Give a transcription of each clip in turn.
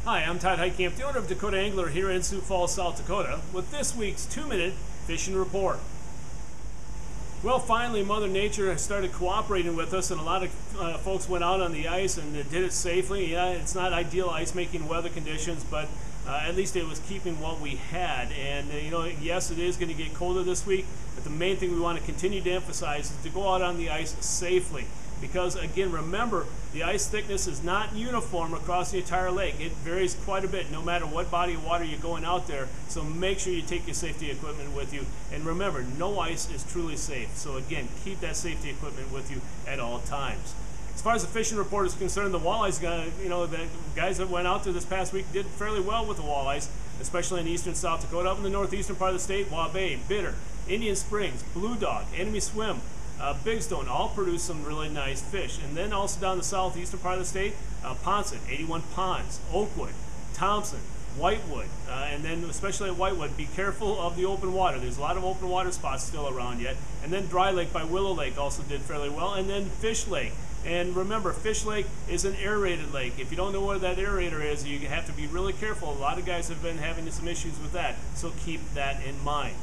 Hi, I'm Todd Heitkamp, the owner of Dakota Angler here in Sioux Falls, South Dakota, with this week's 2-minute fishing report. Well, finally, Mother Nature has started cooperating with us, and a lot of folks went out on the ice and did it safely. Yeah, it's not ideal ice-making weather conditions, but at least it was keeping what we had. And yes, it is going to get colder this week, but the main thing we want to continue to emphasize is to go out on the ice safely. Because again, remember, the ice thickness is not uniform across the entire lake. It varies quite a bit no matter what body of water you're going out there. So make sure you take your safety equipment with you. And remember, no ice is truly safe. So again, keep that safety equipment with you at all times. As far as the fishing report is concerned, the walleyes, the guys that went out there this past week did fairly well with the walleyes, especially in eastern South Dakota. Up in the northeastern part of the state, Wabae, Bitter, Indian Springs, Blue Dog, Enemy Swim, Big Stone all produce some really nice fish. And then also down the southeastern part of the state, Ponset, 81 Ponds, Oakwood, Thompson, Whitewood, and then especially at Whitewood, be careful of the open water. There's a lot of open water spots still around yet. And then Dry Lake by Willow Lake also did fairly well. And then Fish Lake. And remember, Fish Lake is an aerated lake. If you don't know where that aerator is, you have to be really careful. A lot of guys have been having some issues with that, so keep that in mind.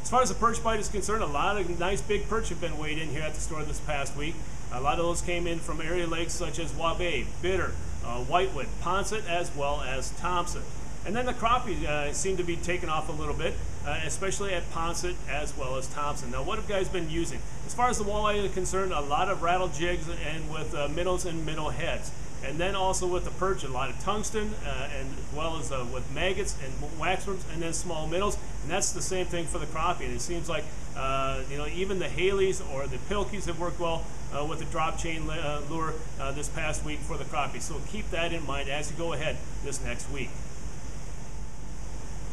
As far as the perch bite is concerned, a lot of nice big perch have been weighed in here at the store this past week. A lot of those came in from area lakes such as Wabae, Bitter, Whitewood, Ponset, as well as Thompson. And then the crappie seem to be taking off a little bit, especially at Ponset as well as Thompson. Now, what have guys been using? As far as the walleye is concerned, a lot of rattle jigs and with minnows and minnow heads. And then also with the perch, a lot of tungsten, and as well as with maggots and waxworms, and then small minnows. And that's the same thing for the crappie. And it seems like even the Haleys or the Pilkies have worked well with the drop chain lure this past week for the crappie. So keep that in mind as you go ahead this next week.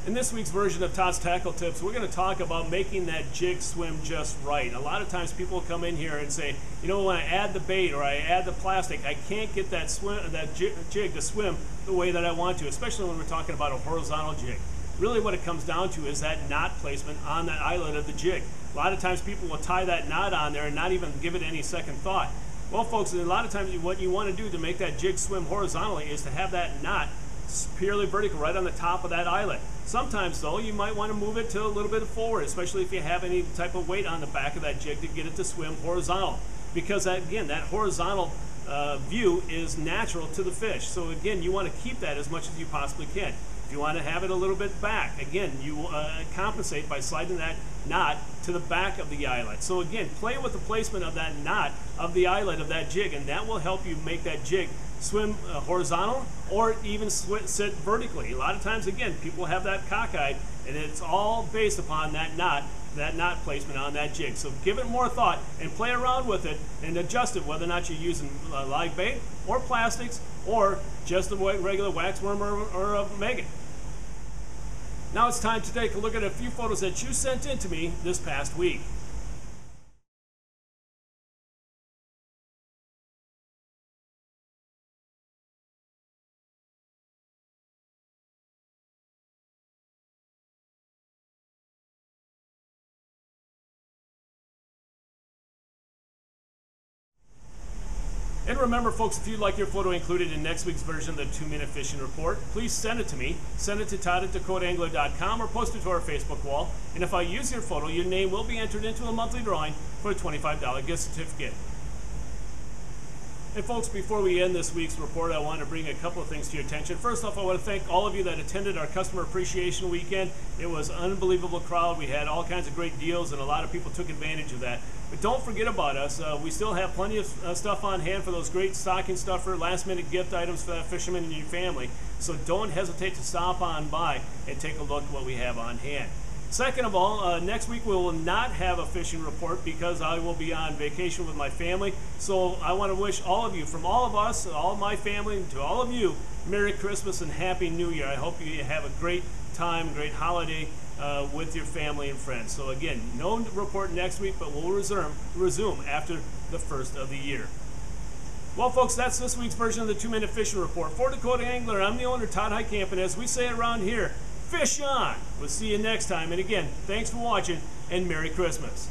In this week's version of Todd's Tackle Tips, we're going to talk about making that jig swim just right. A lot of times people come in here and say, when I add the bait or I add the plastic, I can't get that jig to swim the way that I want to, especially when we're talking about a horizontal jig. Really what it comes down to is that knot placement on that eyelet of the jig. A lot of times people will tie that knot on there and not even give it any second thought. Well, folks, a lot of times what you want to do to make that jig swim horizontally is to have that knot purely vertical right on the top of that eyelet. Sometimes though, you might want to move it to a little bit forward, especially if you have any type of weight on the back of that jig to get it to swim horizontal. Because again, that horizontal view is natural to the fish. So again, you want to keep that as much as you possibly can. If you want to have it a little bit back, again, you compensate by sliding that knot to the back of the eyelet. So again, play with the placement of that knot of the eyelet of that jig, and that will help you make that jig swim horizontal or even sit vertically. A lot of times, again, people have that cockeyed, and it's all based upon that knot placement on that jig. So give it more thought and play around with it and adjust it, whether or not you're using live bait or plastics or just a regular waxworm or a maggot. Now it's time to take a look at a few photos that you sent in to me this past week. And remember, folks, if you'd like your photo included in next week's version of the 2-minute fishing report, please send it to me. Send it to todd@dakotaangler.com or post it to our Facebook wall. And if I use your photo, your name will be entered into a monthly drawing for a $25 gift certificate. And folks, before we end this week's report, I want to bring a couple of things to your attention. First off, I want to thank all of you that attended our Customer Appreciation Weekend. It was an unbelievable crowd. We had all kinds of great deals, and a lot of people took advantage of that. But don't forget about us. We still have plenty of stuff on hand for those great stocking stuffer, last-minute gift items for that fisherman and your family. So don't hesitate to stop on by and take a look at what we have on hand. Second of all, next week we will not have a fishing report because I will be on vacation with my family. So I want to wish all of you, from all of us, all of my family, to all of you, Merry Christmas and Happy New Year. I hope you have a great time, great holiday with your family and friends. So again, no report next week, but we'll resume after the first of the year. Well, folks, that's this week's version of the 2-minute fishing report. For Dakota Angler, I'm the owner, Todd Heitkamp, and as we say around here, fish on! We'll see you next time. And again, thanks for watching, and Merry Christmas.